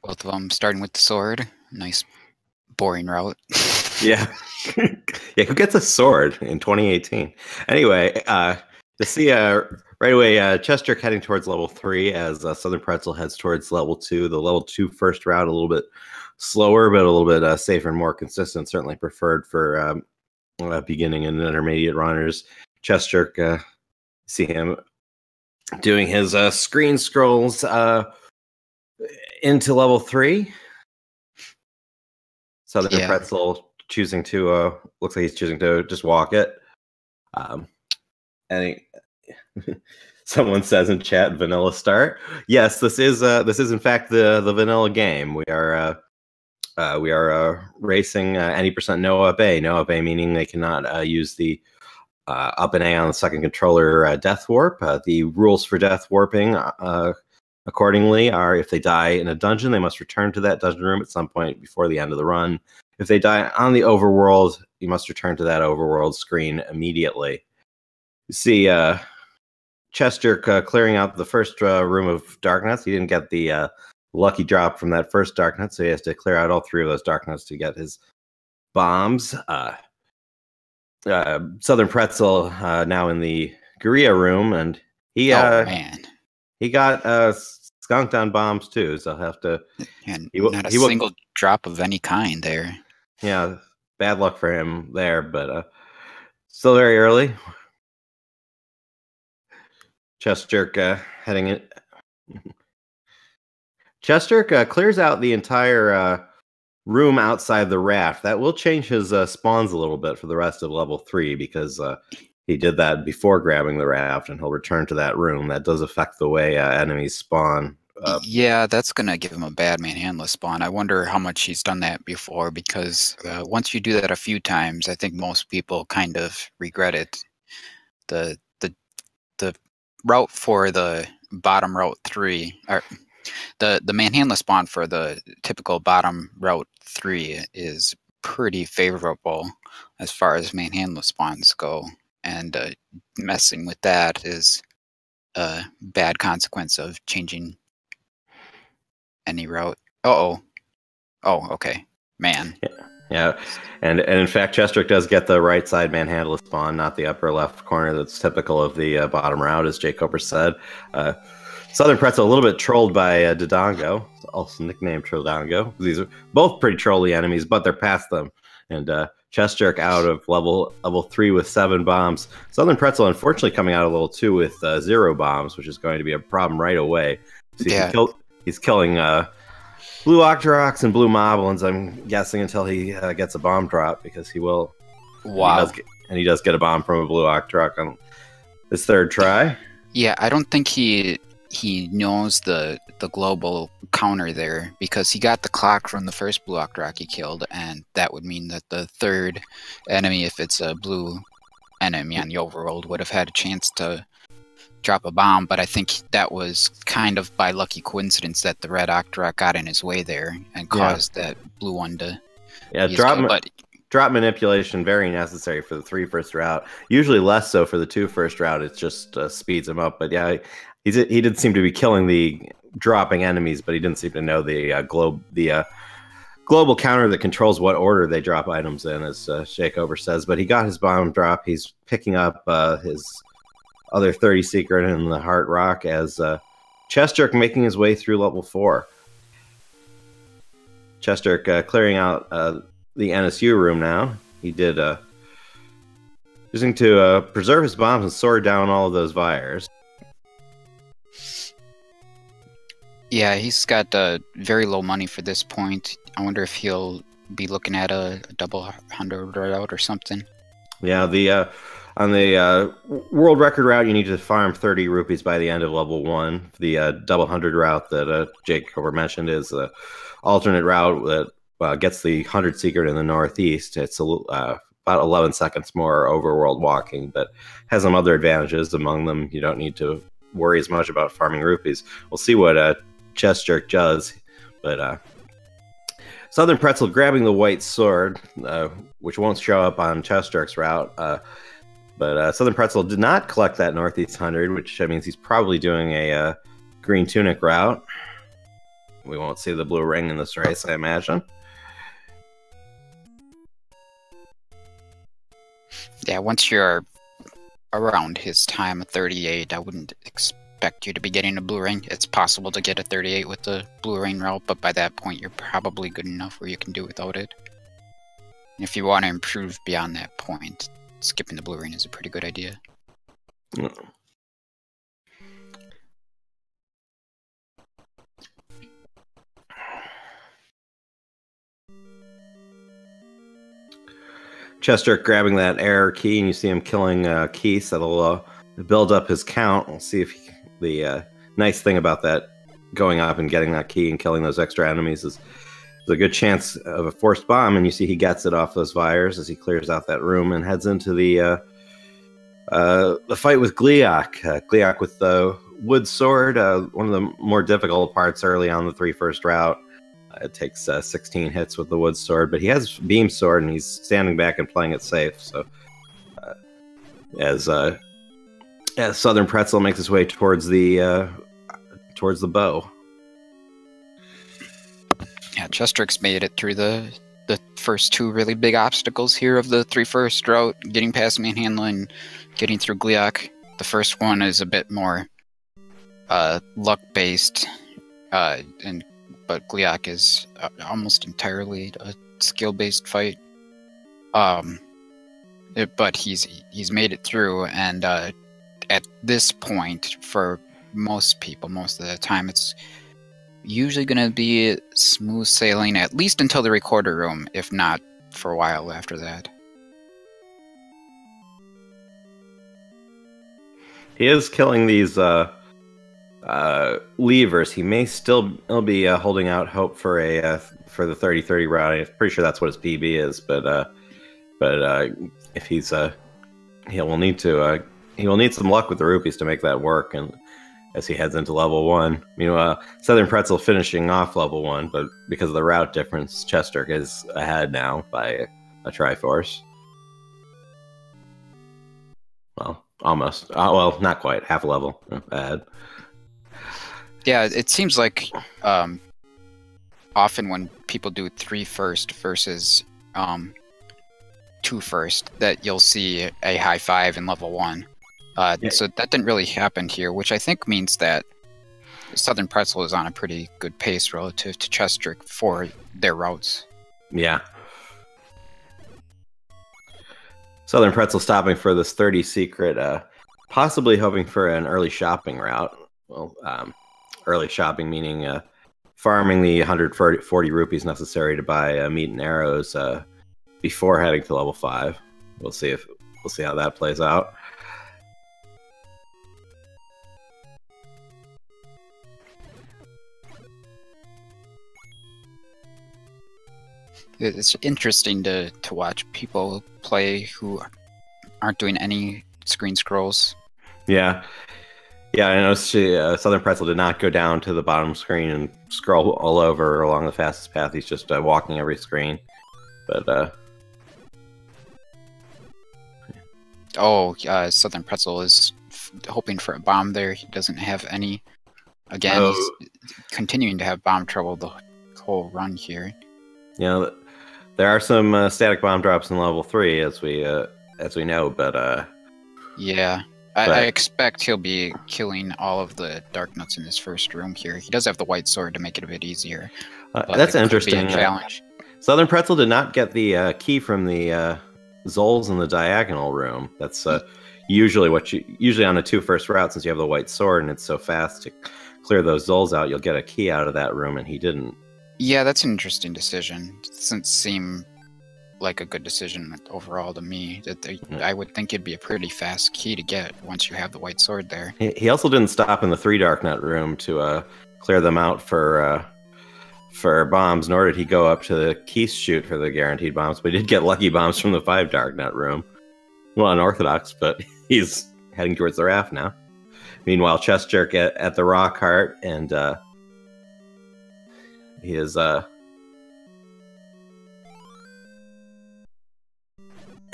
Both of them starting with the sword. Nice, boring route. Yeah. Yeah, who gets a sword in 2018? Anyway, to see right away, chessjerk heading towards level 3 as Southern Pretzel heads towards level 2. The level 2 first route a little bit slower, but a little bit safer and more consistent. Certainly preferred for beginning and intermediate runners. chessjerk, see him doing his screen scrolls into level 3. Southern Pretzel choosing to looks like he's choosing to just walk it. And someone says in chat, vanilla start. Yes, this is in fact the vanilla game. We are racing any percent no Up+A. No Up+A meaning they cannot use the Up+A on the second controller death warp. The rules for death warping accordingly are if they die in a dungeon, they must return to that dungeon room at some point before the end of the run. If they die on the overworld, you must return to that overworld screen immediately. You see chessjerk clearing out the first room of darkness. He didn't get the lucky drop from that first darknet, so he has to clear out all 3 of those darknets to get his bombs. Southern Pretzel now in the Guerrilla room, and he he got skunked on bombs too, so he'll have to. And not a single drop of any kind there. Yeah, bad luck for him there, but still very early. chessjerk heading in. chessjerk clears out the entire room outside the raft. That will change his spawns a little bit for the rest of level 3 because he did that before grabbing the raft, and he'll return to that room. That does affect the way enemies spawn. Yeah, that's going to give him a bad manhandler spawn. I wonder how much he's done that before, because once you do that a few times, I think most people kind of regret it. The route for the bottom route 3, or the manhandler spawn for the typical bottom route 3 is pretty favorable as far as manhandler spawns go, and messing with that is a bad consequence of changing any route. Oh, okay, man. Yeah, and in fact, chessjerk does get the right side manhandle spawn, not the upper left corner that's typical of the bottom route, as Jake Cooper said. Southern Pretzel a little bit trolled by Dodongo, also nicknamed Trodongo. These are both pretty trolly enemies, but they're past them. And chessjerk out of level 3 with 7 bombs. Southern Pretzel unfortunately coming out of level 2 with 0 bombs, which is going to be a problem right away. So he's killing blue Octoroks and blue Moblins, I'm guessing, until he gets a bomb drop, because he will. Wow. He does get a bomb from a blue Octorok on his 3rd try. Yeah, I don't think he knows the global counter there, because he got the clock from the first blue Octorok he killed, and that would mean that the 3rd enemy, if it's a blue enemy on the overworld, would have had a chance to drop a bomb. But I think that was kind of by lucky coincidence that the red Octorok got in his way there and caused that blue one to. Yeah, drop manipulation very necessary for the 3 first route. Usually less so for the 2 first route. It just speeds him up. But yeah, he did seem to be killing the dropping enemies, but he didn't seem to know the global counter that controls what order they drop items in, as Shakeover says. But he got his bomb drop. He's picking up his other 30 secret in the Heart Rock as chessjerk making his way through level 4. chessjerk clearing out the NSU room now. He did using to preserve his bombs and sword down all of those Vires. Yeah, he's got very low money for this point. I wonder if he'll be looking at a double 100 route or something. Yeah, on the world record route, you need to farm 30 rupees by the end of level 1. The double 100 route that Jake Cooper mentioned is the alternate route that gets the 100 secret in the northeast. It's about 11 seconds more overworld walking, but has some other advantages. Among them, you don't need to worry as much about farming rupees. We'll see what chessjerk does, but Southern Pretzel grabbing the white sword, which won't show up on chessjerk's route. But Southern Pretzel did not collect that northeast 100, which means he's probably doing a green tunic route. we won't see the blue ring in this race, I imagine. Yeah, once you're around his time of 38, I wouldn't expect you to be getting a blue ring. It's possible to get a 38 with the blue ring route, but by that point, you're probably good enough where you can do without it. And if you want to improve beyond that point, skipping the blue ring is a pretty good idea. chessjerk grabbing that error key, and you see him killing Keith. That'll build up his count. We'll see if the nice thing about that going up and getting that key and killing those extra enemies is a good chance of a forced bomb, and you see he gets it off those Vires as he clears out that room and heads into the fight with Gliok. Gliok with the wood sword, one of the more difficult parts early on the 3-1 route. It takes 16 hits with the wood sword, but he has beam sword and he's standing back and playing it safe. So as Southern Pretzel makes his way towards the bow. Yeah, chessjerk's made it through the first two really big obstacles here of the 3-1 route, getting past Manhandla, getting through Gliok. The first one is a bit more luck-based, but Gliok is almost entirely a skill-based fight. But he's made it through, and at this point, for most people, most of the time, it's usually going to be smooth sailing, at least until the recorder room, if not for a while after that. He is killing these levers. He may still be holding out hope for for the 30-30 route. I'm pretty sure that's what his PB is, but if he's he will need some luck with the rupees to make that work, and as he heads into level 1. Meanwhile, Southern Pretzel finishing off level 1, but because of the route difference, chessjerk is ahead now by a Triforce. Well, almost. Well, not quite. Half a level ahead. Yeah, it seems like often when people do 3-1 versus 2-1, that you'll see a high 5 in level 1. So that didn't really happen here, which I think means that Southern Pretzel is on a pretty good pace relative to chessjerk for their routes. Yeah. Southern Pretzel stopping for this 30 secret, possibly hoping for an early shopping route. Well, early shopping meaning farming the 140 rupees necessary to buy meat and arrows before heading to level 5. We'll see how that plays out. It's interesting to watch people play who aren't doing any screen scrolls. Yeah, I noticed Southern Pretzel did not go down to the bottom screen and scroll all over along the fastest path. He's just walking every screen. But Southern Pretzel is hoping for a bomb there. He doesn't have any. Again, he's continuing to have bomb trouble the whole run here. There are some static bomb drops in level 3, as we know, but yeah, I expect he'll be killing all of the dark nuts in this first room here. He does have the white sword to make it a bit easier. That's interesting. Challenge. Southern Pretzel did not get the key from the Zols in the diagonal room. That's usually on a 2-1 route, since you have the white sword and it's so fast to clear those Zols out, you'll get a key out of that room, and he didn't. Yeah, that's an interesting decision. It doesn't seem like a good decision overall to me. I would think it'd be a pretty fast key to get once you have the white sword there. He also didn't stop in the 3 dark nut room to clear them out for bombs, nor did he go up to the Keith chute for the guaranteed bombs, but he did get lucky bombs from the 5 dark nut room. Well, unorthodox, but he's heading towards the raft now. Meanwhile, chessjerk at the rock heart, and he is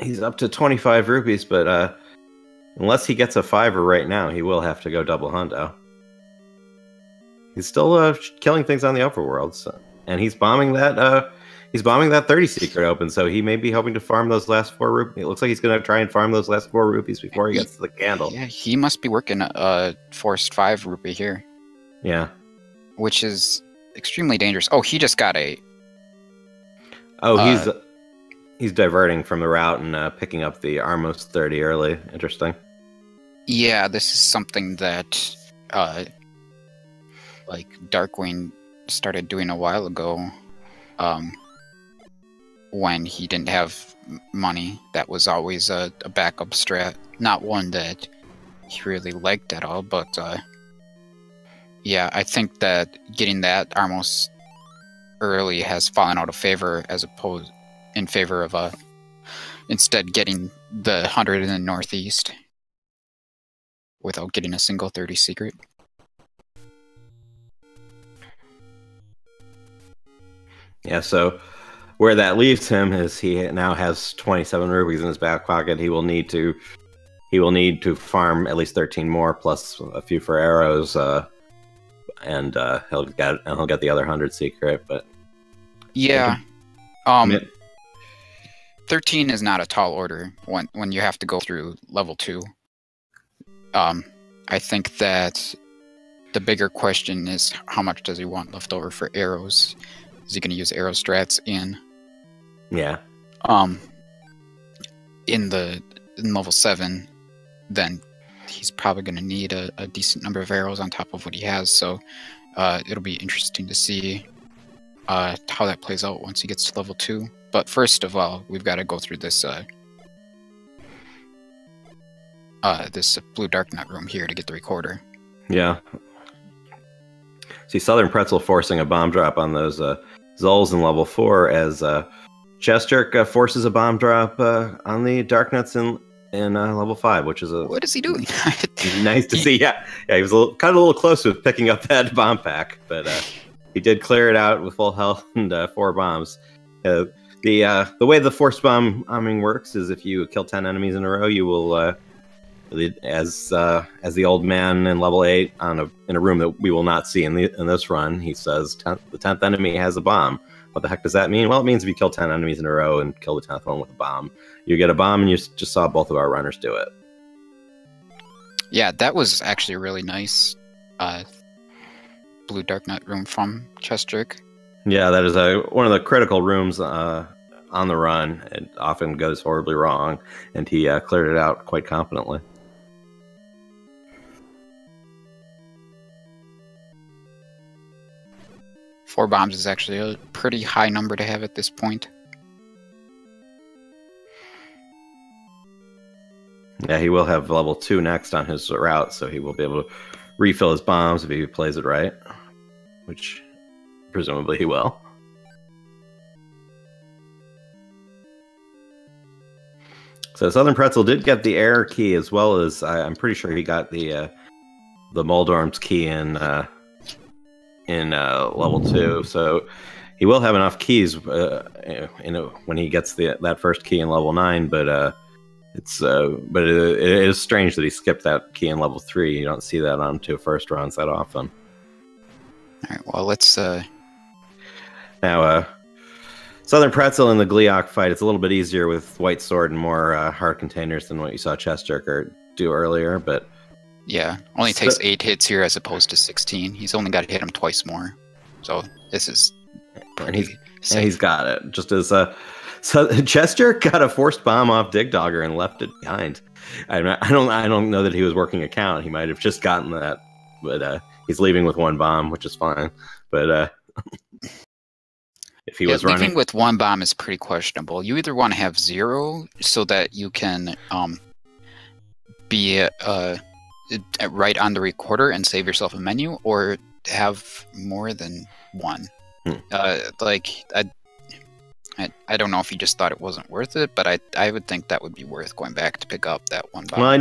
he's up to 25 rupees, but unless he gets a 5er right now, he will have to go double hundo. he's still killing things on the overworld, and he's bombing that 30 secret open. So he may be hoping to farm those last 4 rupees. It looks like he's going to try and farm those last 4 rupees before he gets to the candle. Yeah, he must be working forced 5 rupee here. Yeah, which is extremely dangerous. Oh, he just got a. Oh, he's diverting from the route and picking up the almost 30 early. Interesting. Yeah, this is something that like Darkwing started doing a while ago. When he didn't have money, that was always a backup strat. Not one that he really liked at all, but yeah, I think that getting that almost early has fallen out of favor in favor of instead getting the 100 in the northeast without getting a single 30 secret. Yeah, so where that leaves him is he now has 27 rupees in his back pocket. He will need to farm at least 13 more plus a few for arrows, and he'll get the other 100 secret. But yeah, 13 is not a tall order when you have to go through level 2. I think that the bigger question is how much does he want left over for arrows? Is he going to use arrow strats in? Yeah. In level 7, then he's probably going to need a decent number of arrows on top of what he has. So it'll be interesting to see how that plays out once he gets to level 2. But first of all, we've got to go through this this blue dark nut room here to get the recorder. Yeah. See, Southern Pretzel forcing a bomb drop on those Zulls in level 4 as chessjerk forces a bomb drop on the dark nuts in level 5, which is What is he doing? Nice to see. Yeah, he was kind of a little close with picking up that bomb pack, but he did clear it out with full health and 4 bombs. The way the forced bombing works is if you kill 10 enemies in a row, you will, as the old man in level 8 in a room that we will not see in this run, he says the 10th enemy has a bomb. What the heck does that mean? Well, it means if you kill 10 enemies in a row and kill the 10th one with a bomb, you get a bomb, and you just saw both of our runners do it. Yeah, that was actually a really nice blue dark nut room from chessjerk. Yeah, that is one of the critical rooms on the run. It often goes horribly wrong, and he cleared it out quite competently. Four bombs is actually a pretty high number to have at this point. Yeah, he will have level 2 next on his route, so he will be able to refill his bombs if he plays it right, which presumably he will. So Southern Pretzel did get the error key, as well as I'm pretty sure he got the Moldorm's key in level 2. So he will have enough keys when he gets that first key in level 9. But it is strange that he skipped that key in level 3. You don't see that on 2 first rounds that often. All right. Well, let's now. Southern Pretzel in the Gleeok fight, it's a little bit easier with White Sword and more hard containers than what you saw chessjerk do earlier, but yeah, only takes 8 hits here as opposed to 16. He's only got to hit him twice more, so this is pretty safe. He's got it. Just as so chessjerk got a forced bomb off Digdogger and left it behind. I don't know that he was working a count. He might have just gotten that, but he's leaving with 1 bomb, which is fine. But if he was running, leaving with 1 bomb is pretty questionable. You either want to have 0 so that you can be right on the recorder and save yourself a menu, or have more than 1. I don't know if he just thought it wasn't worth it, but I would think that would be worth going back to pick up that 1 bomb. Well, I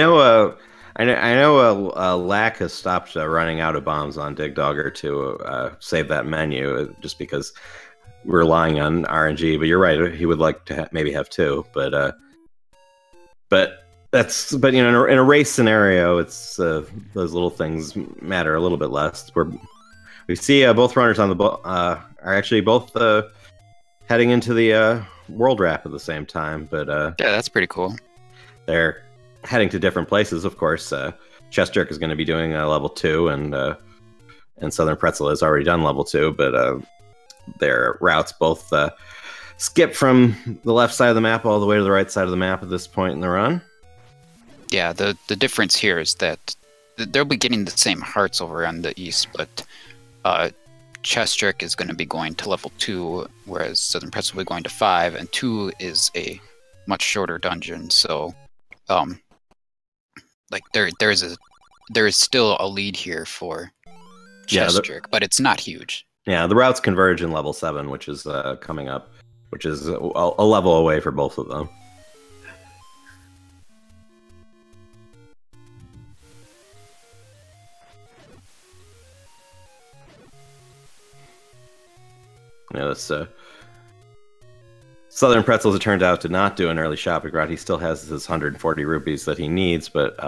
know Lack has stopped running out of bombs on Digdogger to save that menu, just because we're relying on RNG. But you're right; he would like to maybe have 2, but you know, in a race scenario, it's those little things matter a little bit less. We see both runners on the are actually both heading into the world wrap at the same time, but yeah, that's pretty cool. They're heading to different places, of course. chessjerk is going to be doing level 2, and Southern Pretzel has already done level 2, but their routes both skip from the left side of the map all the way to the right side of the map at this point in the run. Yeah, the difference here is that they'll be getting the same hearts over on the east, but chessjerk is going to be going to level 2, whereas Southern Pretzel will be going to 5, and 2 is a much shorter dungeon. So, like there is still a lead here for chessjerk, but it's not huge. Yeah, the routes converge in level 7, which is coming up, which is a level away for both of them. Yeah, this Southern Pretzel, as it turned out, did not do an early shopping route. He still has his 140 rupees that he needs, but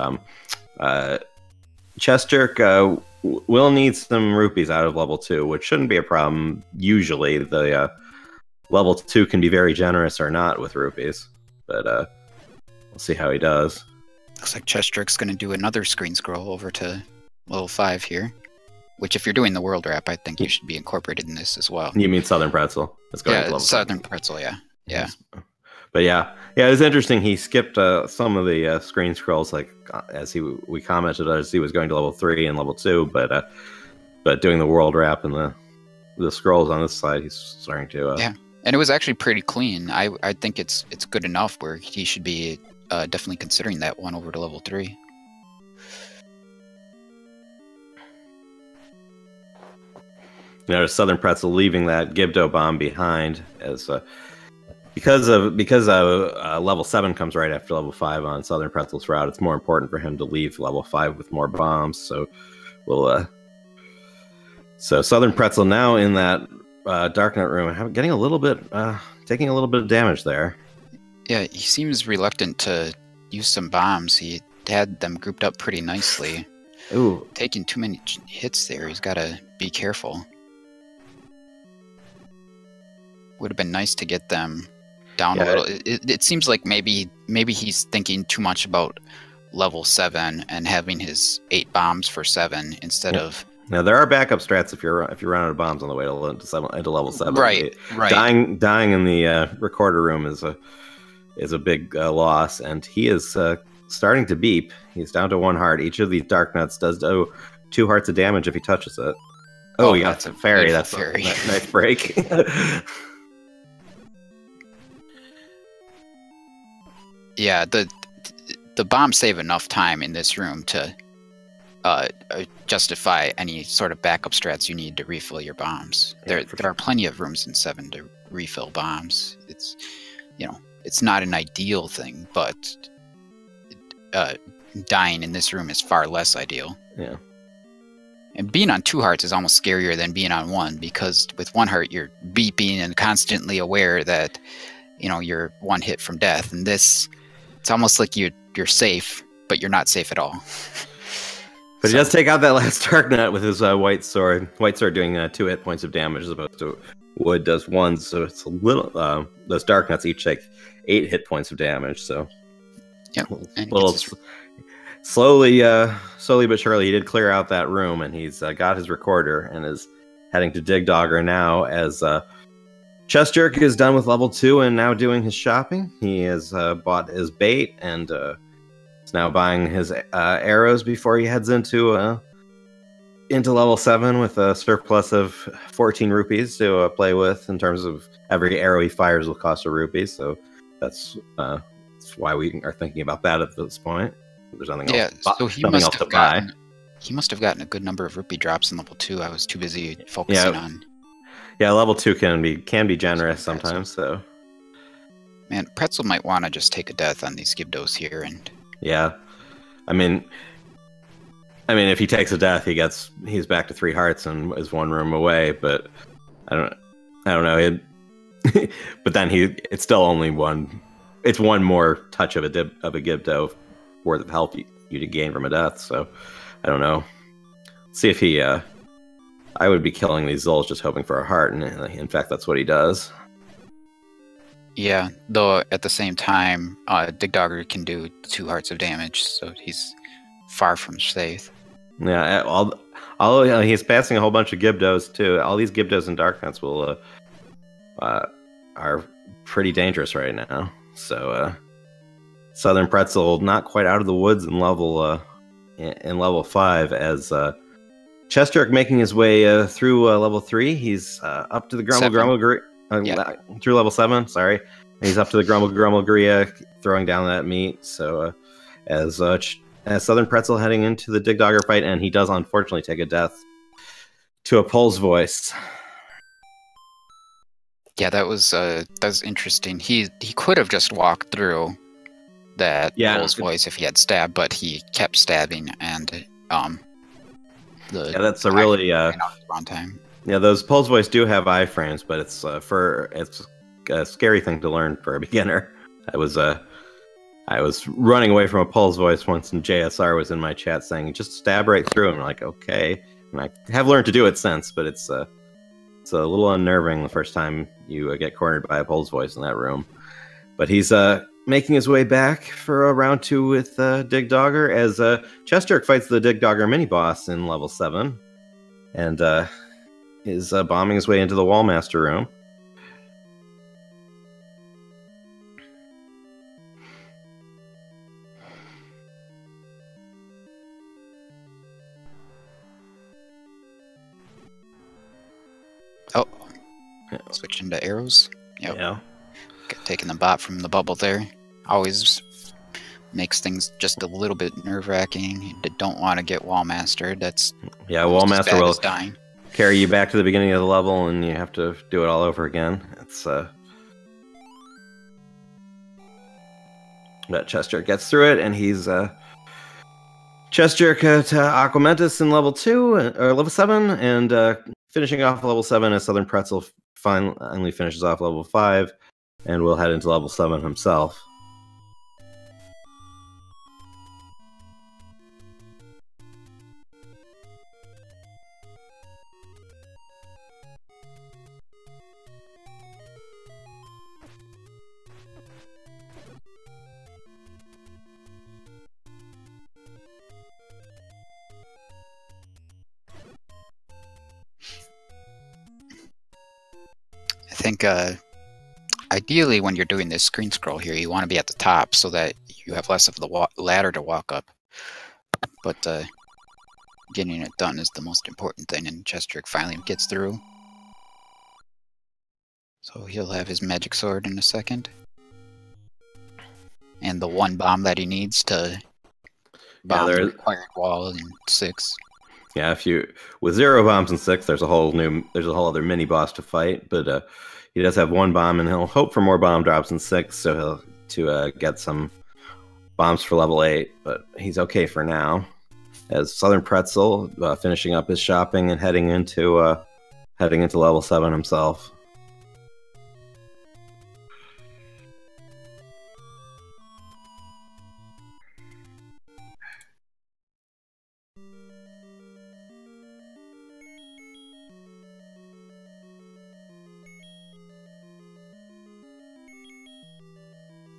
chessjerk will need some rupees out of level 2, which shouldn't be a problem. Usually, the level 2 can be very generous or not with rupees, but we'll see how he does. Looks like chessjerk's going to do another screen scroll over to level 5 here. Which, if you're doing the world wrap, I think you should be incorporated in this as well. You mean Southern Pretzel? It's going to level Southern Pretzel, yeah. But yeah, it was interesting. He skipped some of the screen scrolls, like as we commented as he was going to level 3 and level 2. But doing the world wrap and the scrolls on this side, he's starting to. Yeah, and it was actually pretty clean. I think it's good enough where he should be definitely considering that one over to level 3. Notice Southern Pretzel leaving that Gibdo bomb behind, as because level 7 comes right after level 5 on Southern Pretzel's route. It's more important for him to leave level 5 with more bombs. So so Southern Pretzel now in that Darknet room, getting a little bit, taking a little bit of damage there. Yeah, he seems reluctant to use some bombs. He had them grouped up pretty nicely. Ooh, taking too many hits there. He's got to be careful. Would have been nice to get them down a little. It seems like maybe he's thinking too much about level 7 and having his 8 bombs for 7 instead of. Now there are backup strats if you run out of bombs on the way to level 7. Right. Dying in the recorder room is a big loss, and he is starting to beep. He's down to 1 heart. Each of these dark nuts does 2 hearts of damage if he touches it. Oh, he got a fairy. That's a nice break. Yeah, the bombs save enough time in this room to justify any sort of backup strats you need to refill your bombs. There are plenty of rooms in 7 to refill bombs. It's it's not an ideal thing, but dying in this room is far less ideal. Yeah. And being on 2 hearts is almost scarier than being on 1, because with 1 heart you're beeping and constantly aware that you're 1 hit from death, and this. It's almost like you're safe, but you're not safe at all. But he does take out that last Darknet with his white sword. White sword doing 2 hit points of damage as opposed to wood does 1. So it's a little. Those Darknets each take 8 hit points of damage. So yeah, slowly but surely, he did clear out that room, and he's got his recorder and is heading to Dig Dogger now as. chessjerk is done with level 2 and now doing his shopping. He has bought his bait and is now buying his arrows before he heads into level 7 with a surplus of 14 rupees to play with. In terms of every arrow he fires will cost a rupee, so that's why we are thinking about that at this point. There's nothing else. So he must have gotten a good number of rupee drops in level 2. I was too busy focusing on. Yeah, level 2 can be generous sometimes. So, man, Pretzel might want to just take a death on these Gibdos here, and yeah, I mean, if he takes a death, he's back to 3 hearts and is 1 room away. But I don't know. But then it's still only 1. It's 1 more touch of a Gibdo worth of health you to gain from a death. So I don't know. See if he. I would be killing these Zulls just hoping for a heart, and in fact, that's what he does. Yeah, though at the same time, Digdogger can do 2 hearts of damage, so he's far from safe. Yeah, although he's passing a whole bunch of Gibdos too. All these Gibdos and Darknuts are pretty dangerous right now. So Southern Pretzel not quite out of the woods in level 5 as chessjerk making his way through level 3. He's up to the Grumble through level 7. Sorry, he's up to the Grumble throwing down that meat. So as Southern Pretzel heading into the Digdogger fight, and he does unfortunately take a death to a Pole's voice. Yeah, that was interesting. He could have just walked through that Pole's voice if he had stabbed, but he kept stabbing, and that's a really wrong time. Yeah, those Pole's voice do have iframes, but it's a scary thing to learn for a beginner. I was running away from a Pole's voice once, and JSR was in my chat saying, just stab right through. And I'm like, okay. And I have learned to do it since, but it's a little unnerving the first time you get cornered by a Pole's voice in that room. But he's making his way back for round 2 with Digdogger as chessjerk fights the Digdogger mini-boss in level 7. And is bombing his way into the Wallmaster room. Oh, switching to arrows. Yep. Yeah, taking the bot from the bubble there always makes things just a little bit nerve-wracking. You don't want to get Wallmastered. That's Wallmaster will dying. Carry you back to the beginning of the level, and you have to do it all over again. It's but chessjerk gets through it, and he's chessjerk to Aquamentus in level 2 or level 7, and finishing off level 7 as Southern Pretzel finally finishes off level 5, and will head into level 7 himself. I think ideally when you're doing this screen scroll here, you want to be at the top so that you have less of the ladder to walk up. But getting it done is the most important thing, and chessjerk finally gets through. So he'll have his magic sword in a second. And the 1 bomb that he needs to bomb the required wall in 6. Yeah, with 0 bombs in 6, there's a whole other mini boss to fight. But he does have 1 bomb, and he'll hope for more bomb drops in 6, so he'll get some bombs for level 8. But he's okay for now. As Southern Pretzel finishing up his shopping and heading into level 7 himself.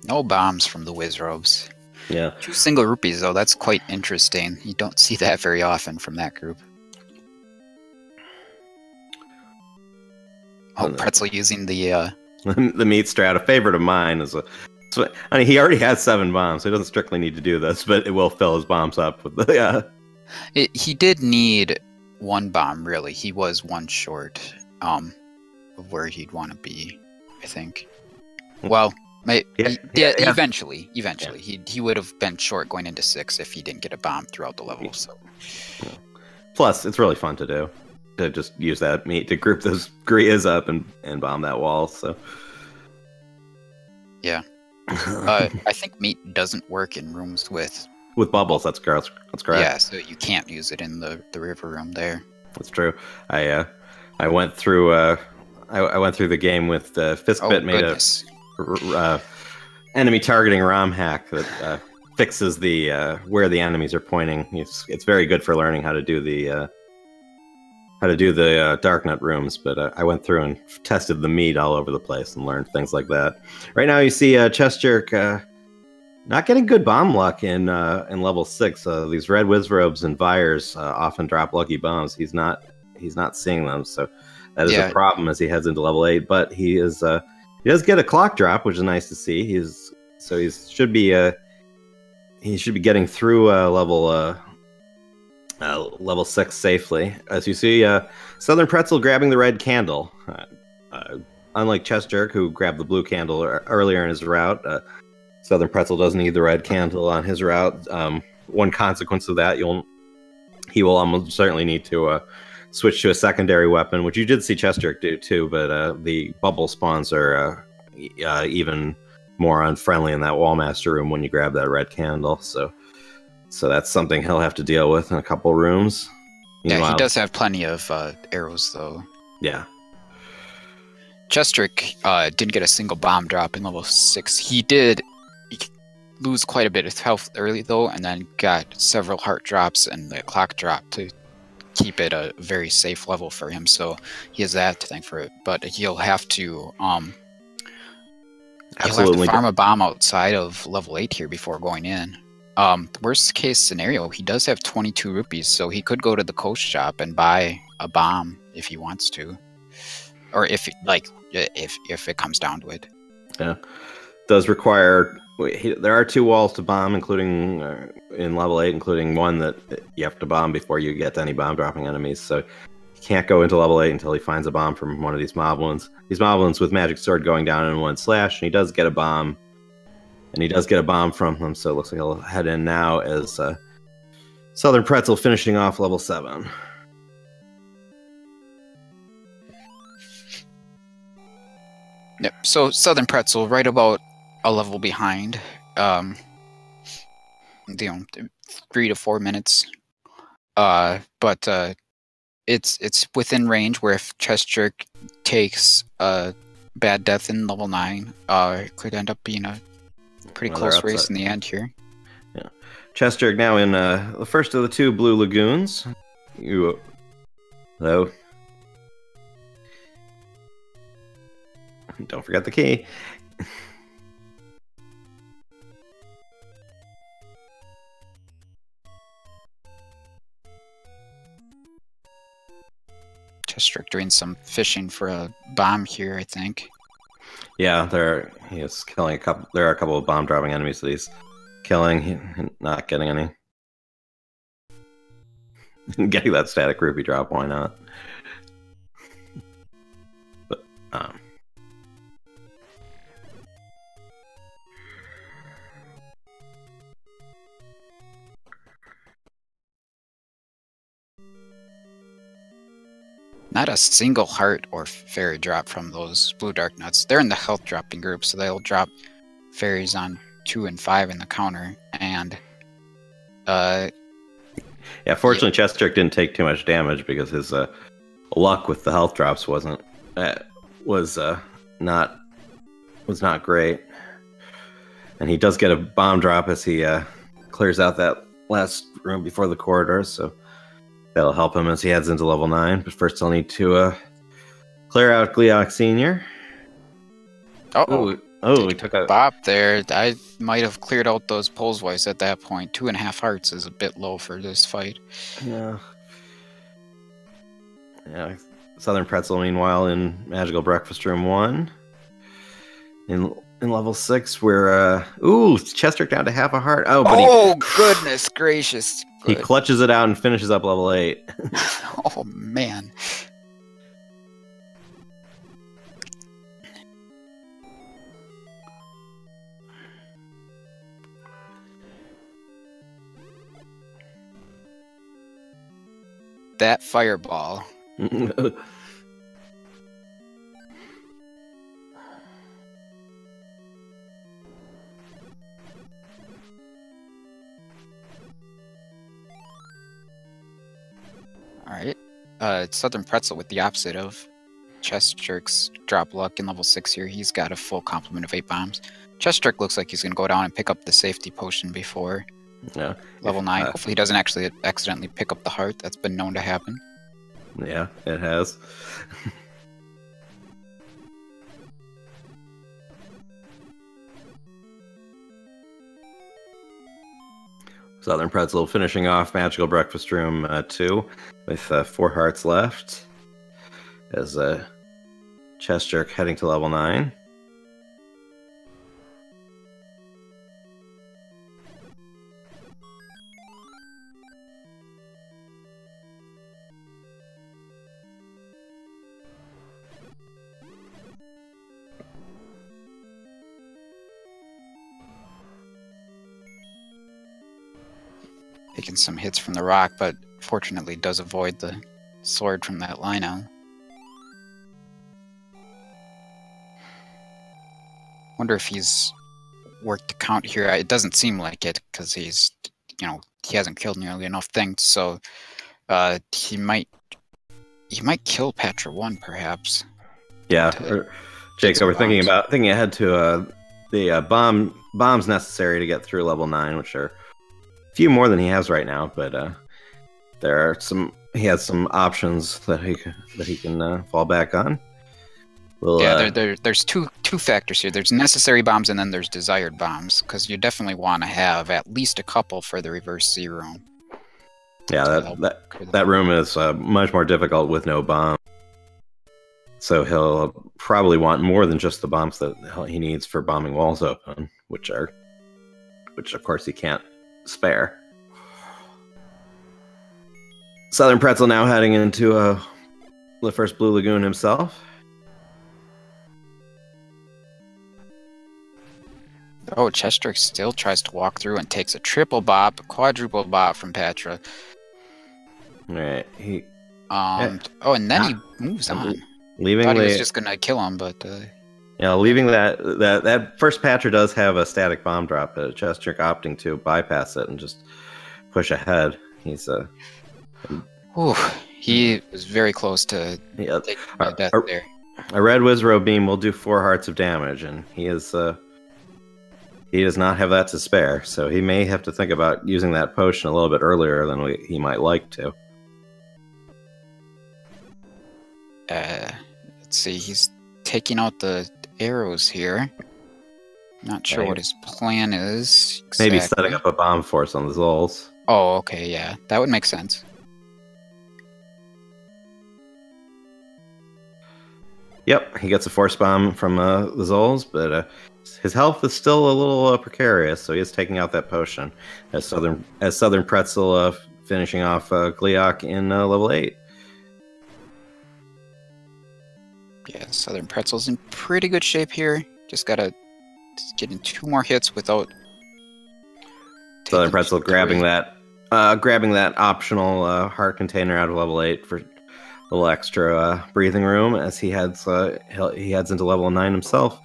No bombs from the Wizrobes. Yeah. 2 single rupees, though. That's quite interesting. You don't see that very often from that group. Oh, Pretzel using the the meat strat, a favorite of mine. He already has 7 bombs, so he doesn't strictly need to do this, but it will fill his bombs up with He did need 1 bomb, really. He was 1 short of where he'd want to be, I think. Well... eventually. Yeah. He would have been short going into 6 if he didn't get a bomb throughout the level. So, plus, it's really fun to do, to just use that meat to group those Grias up and bomb that wall. So, yeah, I think meat doesn't work in rooms with bubbles. That's correct. Yeah, so you can't use it in the river room there. That's true. I went through the game with Fistbit made goodness. Enemy targeting ROM hack that fixes the where the enemies are pointing. It's very good for learning how to do the how to do the dark nut rooms, but I went through and tested the meat all over the place and learned things like that. Right now, you see chessjerk not getting good bomb luck in level 6. These red wizrobes and vires often drop lucky bombs. He's not seeing them, so that is a problem as he heads into level 8. But he does get a clock drop, which is nice to see. He should be getting through level 6 safely. As you see, Southern Pretzel grabbing the red candle. Unlike chessjerk, who grabbed the blue candle earlier in his route, Southern Pretzel doesn't need the red candle on his route. One consequence of that, he will almost certainly need to switch to a secondary weapon, which you did see chessjerk do too, but the bubble spawns are even more unfriendly in that Wallmaster room when you grab that red candle. So that's something he'll have to deal with in a couple rooms. Meanwhile, he does have plenty of arrows, though. Yeah. chessjerk didn't get a single bomb drop in level 6. He did lose quite a bit of health early, though, and then got several heart drops and the clock drop to keep it a very safe level for him. So he has that to thank for it. But he'll have to farm a bomb outside of level 8 here before going in. Worst case scenario, he does have 22 rupees, so he could go to the coast shop and buy a bomb if he wants to, or if it comes down to it. Yeah, does require. There are 2 walls to bomb, including in level 8, including one that you have to bomb before you get to any bomb dropping enemies. So he can't go into level 8 until he finds a bomb from one of these moblins. These moblins with magic sword going down in 1 slash, and he does get a bomb. And he does get a bomb from them, so it looks like he'll head in now as Southern Pretzel finishing off level 7. Yep, so Southern Pretzel right about a level behind. 3 to 4 minutes. But it's within range where if chessjerk takes a bad death in level 9, it could end up being a pretty close race in the end here. Yeah, chessjerk now in the first of the 2 blue lagoons. Hello. Don't forget the key. chessjerk doing some fishing for a bomb here, I think. Yeah, he is killing a couple. There are a couple of bomb dropping enemies that he's killing, not getting any. Getting that static rupee drop, why not? But not a single heart or fairy drop from those blue dark nuts. They're in the health dropping group, so they'll drop fairies on 2 and 5 in the counter. And yeah, fortunately, chessjerk didn't take too much damage because his luck with the health drops was not great. And he does get a bomb drop as he clears out that last room before the corridor, so that'll help him as he heads into level 9. But first, I'll need to clear out Gleok Sr. Oh, we took a bop there. I might have cleared out those pulse voice at that point. 2.5 hearts is a bit low for this fight. Yeah. Southern Pretzel, meanwhile, in Magical Breakfast Room 1. In level 6, we're chessjerk down to half a heart. Goodness gracious! He clutches it out and finishes up level 8. Oh man! That fireball. Alright. Southern Pretzel with the opposite of chessjerk's drop luck in level 6 here. He's got a full complement of 8 bombs. chessjerk looks like he's going to go down and pick up the safety potion before level 9. Hopefully he doesn't actually accidentally pick up the heart. That's been known to happen. Yeah, it has. Southern Pretzel finishing off Magical Breakfast Room 2 with 4 hearts left. As chessjerk heading to level 9. Taking some hits from the rock, but fortunately does avoid the sword from that Lino. Wonder if he's worked the count here. It doesn't seem like it, because he's, he hasn't killed nearly enough things, so he might kill Patra 1, perhaps. Yeah, Jacob, we're thinking ahead to the bombs necessary to get through level 9, which are a few more than he has right now, but he has some options that he can fall back on. There's two factors here. There's necessary bombs and then there's desired bombs, because you definitely want to have at least a couple for the reverse Z room. Yeah, that room is much more difficult with no bomb. So he'll probably want more than just the bombs that he needs for bombing walls open, which of course he can't spare. Southern Pretzel now heading into the first Blue Lagoon himself. Oh, chessjerk still tries to walk through and takes a triple bop, quadruple bop from Patra. Right. And then he moves on. Leaving I thought he was just gonna kill him, but leaving that first Patra does have a static bomb drop, but chessjerk opting to bypass it and just push ahead. He's he was very close to taking a death there. A red Wizrow beam will do 4 hearts of damage, and he does not have that to spare, so he may have to think about using that potion a little bit earlier than he might like to. Let's see, he's taking out the arrows here. Not sure what his plan is. Exactly. Maybe setting up a bomb force on the Zols. Oh, okay, yeah, that would make sense. Yep, he gets a force bomb from the Zols, but his health is still a little precarious, so he is taking out that potion. As Southern Pretzel finishing off Gliok in level 8. Yeah, Southern Pretzel's in pretty good shape here. Just gotta get in 2 more hits without. Southern Pretzel grabbing that optional heart container out of level 8 for a little extra breathing room as he heads into level 9 himself.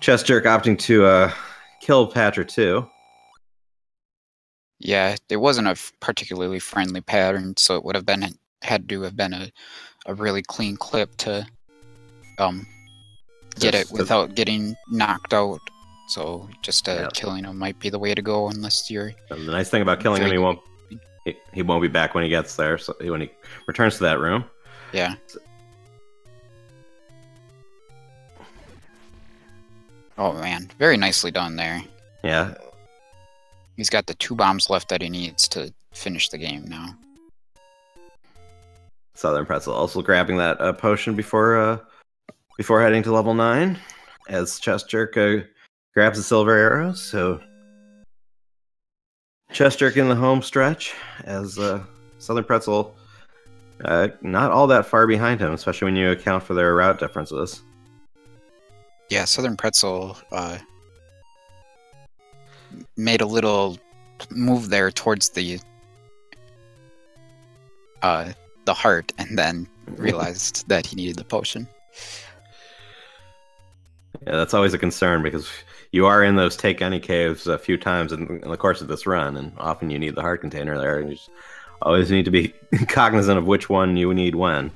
chessjerk opting to kill Patra 2. Yeah, it wasn't a particularly friendly pattern, so it would have had to have been a really clean clip to get it without getting knocked out. So just killing him might be the way to go, unless you're. The nice thing about killing him, he won't be back when he gets there. So when he returns to that room. Yeah. Oh man, very nicely done there. Yeah. He's got the 2 bombs left that he needs to finish the game now. Southern Pretzel also grabbing that potion before heading to level 9, as chessjerk grabs the silver arrow. So chessjerk in the home stretch, as Southern Pretzel not all that far behind him, especially when you account for their route differences. Yeah, Southern Pretzel made a little move there towards the heart, and then realized that he needed the potion. Yeah, that's always a concern, because you are in those take any caves a few times in the course of this run, and often you need the heart container there, and you just always need to be cognizant of which one you need when.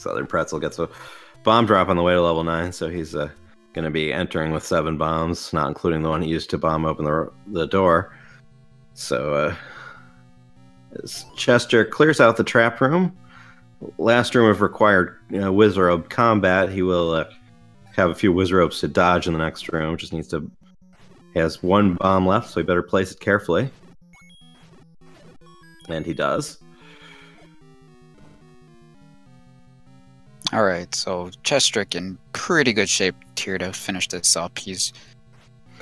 Southern Pretzel gets a bomb drop on the way to level 9, so he's going to be entering with 7 bombs, not including the one he used to bomb open the door. So as Chester clears out the trap room, last room of required Wizrobe combat, he will have a few Wizrobes to dodge in the next room. Just needs to... He has 1 bomb left, so he better place it carefully. And he does. Alright, so Chestrick in pretty good shape here to finish this up. He's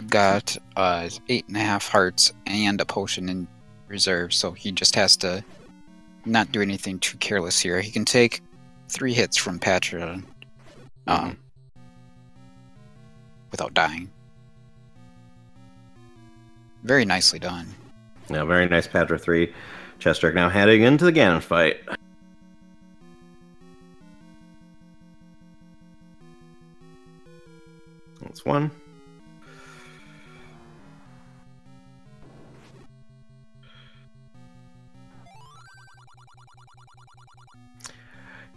got 8.5 hearts and a potion in reserve, so he just has to not do anything too careless here. He can take 3 hits from Patra without dying. Very nicely done. Yeah, very nice Patra 3. Chestrick now heading into the Ganon fight. That's 1.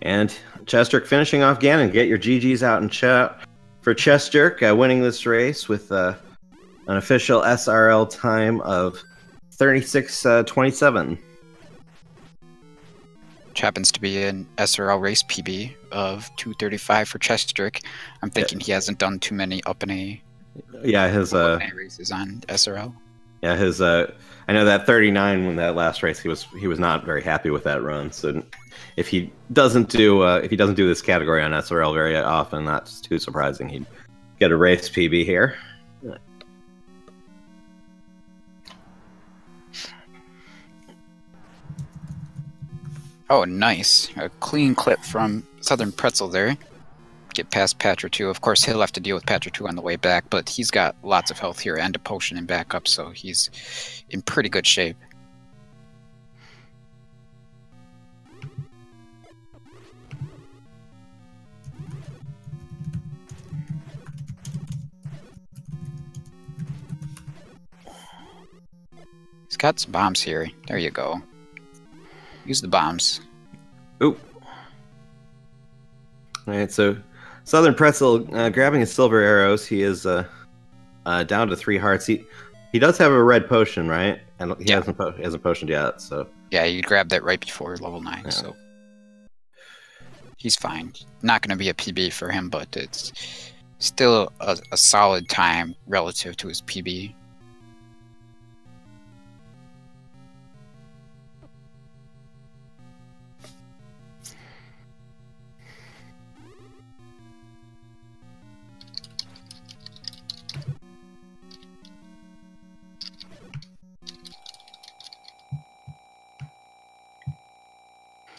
And Chestrick finishing off Ganon. Get your GGs out in chat for Chestrick winning this race with an official SRL time of 36:27. Which happens to be an SRL race PB of 2:35 for Chestrick. I'm thinking he hasn't done too many Up+A. Yeah, his races on SRL. Yeah, his I know that 39 when that last race he was not very happy with that run. So if he doesn't do this category on SRL very often, that's too surprising. He'd get a race PB here. Oh, nice. A clean clip from Southern Pretzel there. Get past Patra 2. Of course, he'll have to deal with Patra 2 on the way back, but he's got lots of health here and a potion and backup, so he's in pretty good shape. He's got some bombs here. There you go. Use the bombs. Oop. Alright, so Southern Pretzel grabbing his silver arrows. He is down to 3 hearts. He does have a red potion, right? And he hasn't potioned yet, so... Yeah, you grabbed that right before level 9, so... He's fine. Not going to be a PB for him, but it's still a solid time relative to his PB.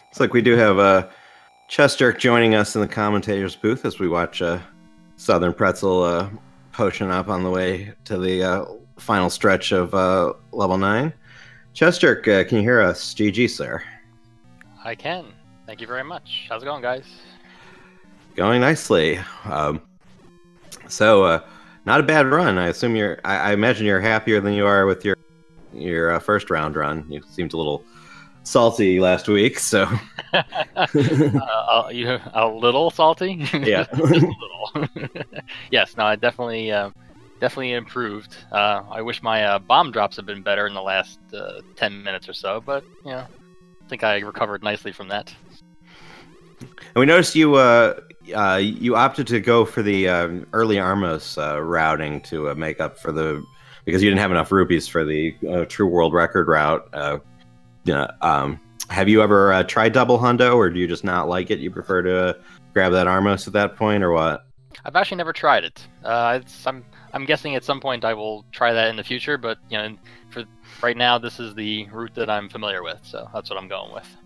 Looks like we do have Chestrick joining us in the commentator's booth as we watch Southern Pretzel potion up on the way to the final stretch of level 9. Chestrick, can you hear us? GG, sir. I can. Thank you very much. How's it going, guys? Going nicely. So, not a bad run. I assume I imagine you're happier than you are with your first round run. You seemed a little salty last week, so you a little salty. Yeah. Just a little. Yes, no, I definitely improved. I wish my bomb drops had been better in the last 10 minutes or so, but I think I recovered nicely from that. And we noticed you opted to go for the early Armos routing to make up for because you didn't have enough rupees for the true world record route. Have you ever tried double hundo, or do you just not like it? You prefer to grab that Armos at that point, or what? I've actually never tried it. I'm guessing at some point I will try that in the future, but for right now, this is the route that I'm familiar with, so that's what I'm going with.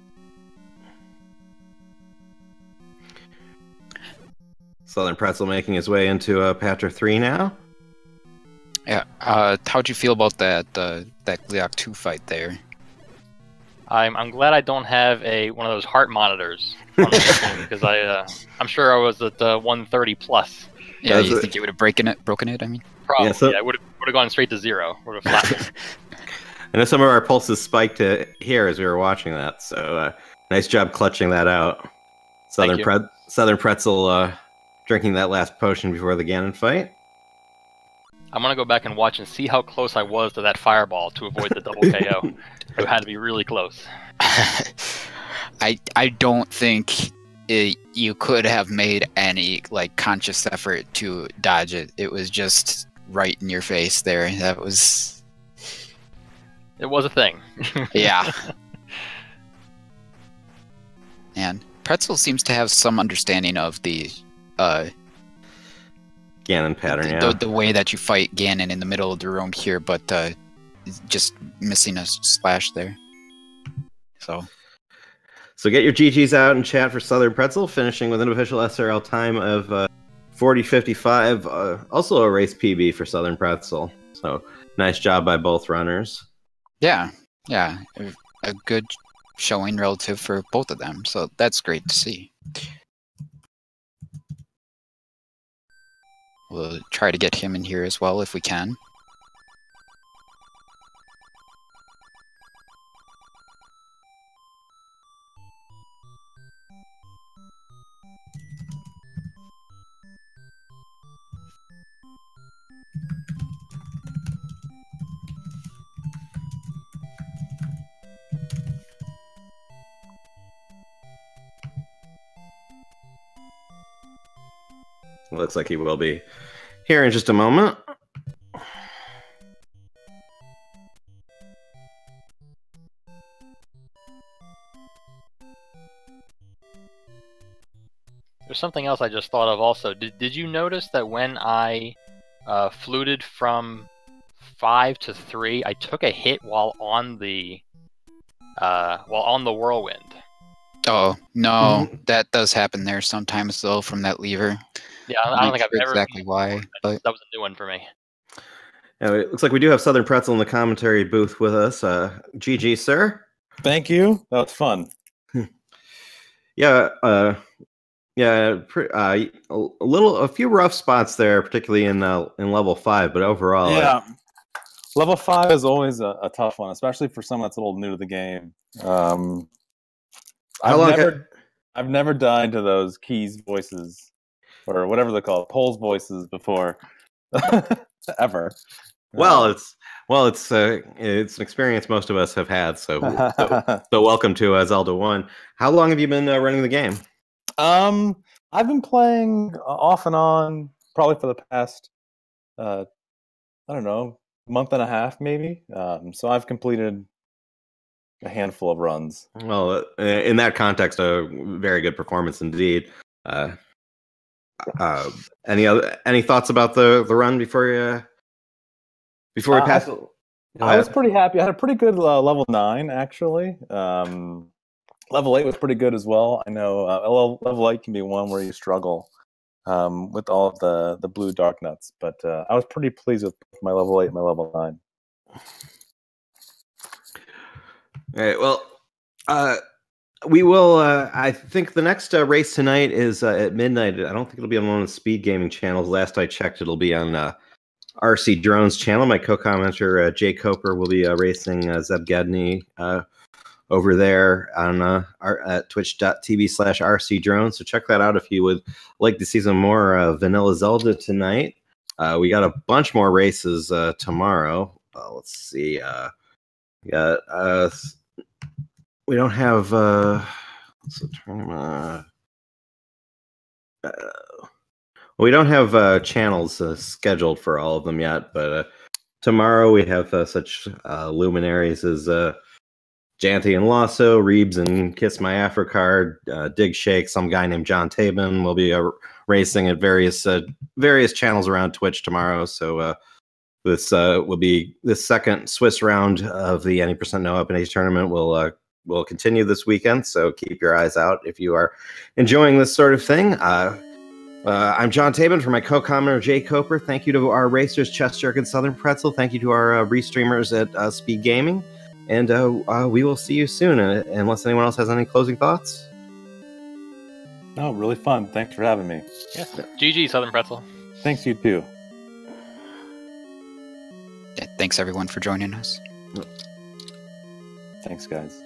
Southern Pretzel making his way into Patra 3 now. Yeah. How'd you feel about that Gliok 2 fight there? I'm glad I don't have one of those heart monitors on the screen, because I'm sure I was at 130 plus. Yeah, you think you would have broken it? I mean, probably. Yeah, I would have gone straight to 0. Would have flattened. I know some of our pulses spiked here as we were watching that, so nice job clutching that out. Southern Pretzel drinking that last potion before the Ganon fight. I'm gonna go back and watch and see how close I was to that fireball to avoid the double KO. It had to be really close. I don't think you could have made any like conscious effort to dodge it. It was just right in your face there. It was a thing. Yeah. And Pretzel seems to have some understanding of the Ganon pattern, the way that you fight Ganon in the middle of the room here, but just missing a slash there. So get your GGs out in chat for Southern Pretzel, finishing with an official SRL time of 40:55. Also a race PB for Southern Pretzel. So nice job by both runners. Yeah, a good showing relative for both of them. So that's great to see. We'll try to get him in here as well if we can. Looks like he will be here in just a moment. There's something else I just thought of also. Did you notice that when I fluted from 5 to 3, I took a hit while on the whirlwind? Oh no, that does happen there sometimes though from that lever. Yeah, I don't think I've ever exactly why, but that was a new one for me. Yeah, it looks like we do have Southern Pretzel in the commentary booth with us. GG, sir. Thank you. That was fun. A few rough spots there, particularly in level 5, but overall, yeah, level 5 is always a tough one, especially for someone that's a little new to the game. I've never died to those keys voices or whatever they're called, Poles voices before, ever. It's an experience most of us have had. So welcome to Zelda 1. How long have you been running the game? I've been playing off and on probably for the past, I don't know, month and a half maybe. So I've completed a handful of runs. Well, in that context, a very good performance indeed. Any thoughts about the run before we pass it? I was pretty happy. I had a pretty good level 9 actually. Level 8 was pretty good as well. I know level 8 can be one where you struggle with all of the blue dark nuts, but I was pretty pleased with my level 8 and my level 9. All right, well, we will. I think the next race tonight is at midnight. I don't think it'll be on one of the speed gaming channels. Last I checked, it'll be on RC Drone's channel. My co-commenter Jay Coper will be racing Zeb Gedney over there on at twitch.tv/RC Drone. So check that out if you would like to see some more Vanilla Zelda tonight. We got a bunch more races tomorrow. Let's see. We don't have we don't have channels scheduled for all of them yet, but tomorrow we have such luminaries as Janty and Lasso, Reebs and Kiss My Afrocard, Dig Shake, some guy named John Tabin will be racing at various channels around Twitch tomorrow. So this will be the second Swiss round of the Any Percent No Up and Age tournament will continue this weekend. So keep your eyes out if you are enjoying this sort of thing. I'm John Tabin for my co-commenter Jay Coper. Thank you to our racers chessjerk and Southern Pretzel. Thank you to our restreamers at Speed Gaming. And we will see you soon, unless anyone else has any closing thoughts. No, really fun. Thanks for having me. Yeah. GG, Southern Pretzel. Thanks, you too. Yeah, thanks everyone for joining us. Thanks, guys.